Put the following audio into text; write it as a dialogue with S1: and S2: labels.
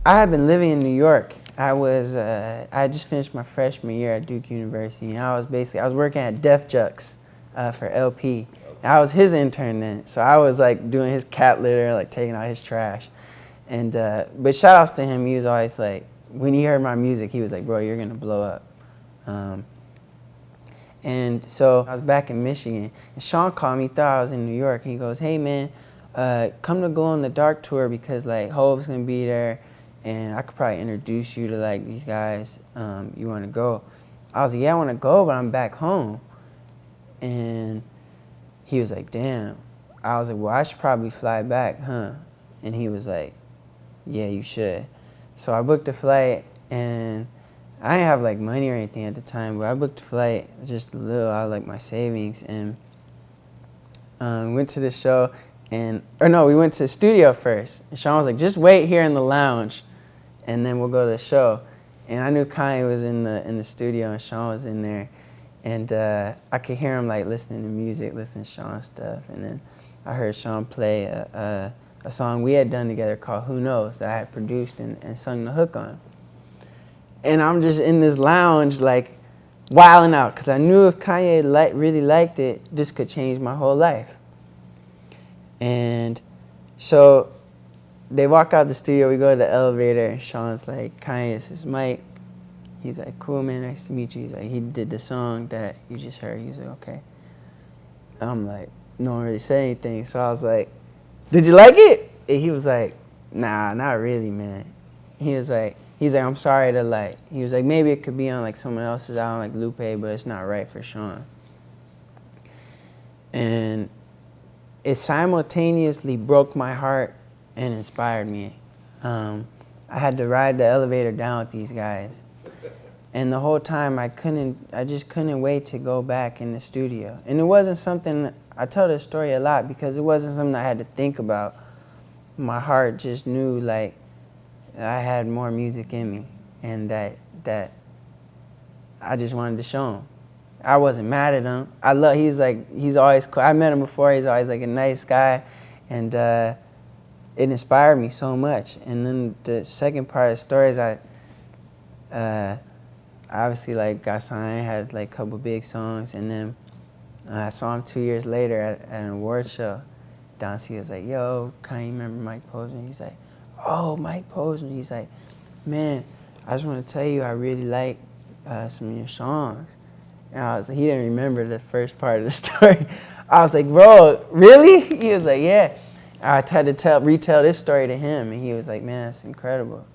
S1: I had been living in New York. I had just finished my freshman year at Duke University, and I was working at Def Jux for LP. And I was his intern then, so I was like doing his cat litter, like taking out his trash. And but shout outs to him. He was always like, when he heard my music, he was like, bro, you're gonna blow up. And so I was back in Michigan, and Sean called me, thought I was in New York, and he goes, hey man, come to Glow in the Dark tour because like Hove's gonna be there, and I could probably introduce you to like these guys. You wanna go? I was like, yeah, I wanna go, but I'm back home. And he was like, damn. I was like, well, I should probably fly back, huh? And he was like, yeah, you should. So I booked a flight, and I didn't have like money or anything at the time, but I booked a flight just a little out of like my savings, and went to the show, we went to the studio first. And Sean was like, just wait here in the lounge, and then we'll go to the show. And I knew Kanye was in the studio, and Sean was in there, and I could hear him like listening to music, listening to Sean's stuff, and then I heard Sean play a song we had done together called Who Knows that I had produced and sung the hook on. And I'm just in this lounge like wilding out because I knew if Kanye really liked it, this could change my whole life. And so they walk out the studio, we go to the elevator, and Sean's like, Kanye, this is Mike. He's like, cool, man, nice to meet you. He's like, he did the song that you just heard. He's like, okay. I'm like, no one really said anything. So I was like, did you like it? And he was like, nah, not really, man. He's like, I'm sorry to like, he was like, maybe it could be on like someone else's album, like Lupe, but it's not right for Sean. And it simultaneously broke my heart and inspired me. I had to ride the elevator down with these guys. And the whole time I just couldn't wait to go back in the studio. And it wasn't something, I tell this story a lot because it wasn't something I had to think about. My heart just knew like I had more music in me, and that I just wanted to show him. I wasn't mad at him. He's always cool. I met him before, he's always like a nice guy, and it inspired me so much. And then the second part of the story is I obviously like got signed, had like a couple big songs, and then I saw him 2 years later at an award show. Don C was like, yo, can you remember Mike Posner? He's like, oh, Mike Posner. He's like, man, I just want to tell you I really like some of your songs. And he didn't remember the first part of the story. I was like, bro, really? He was like, yeah. I tried to retell this story to him, and he was like, man, that's incredible.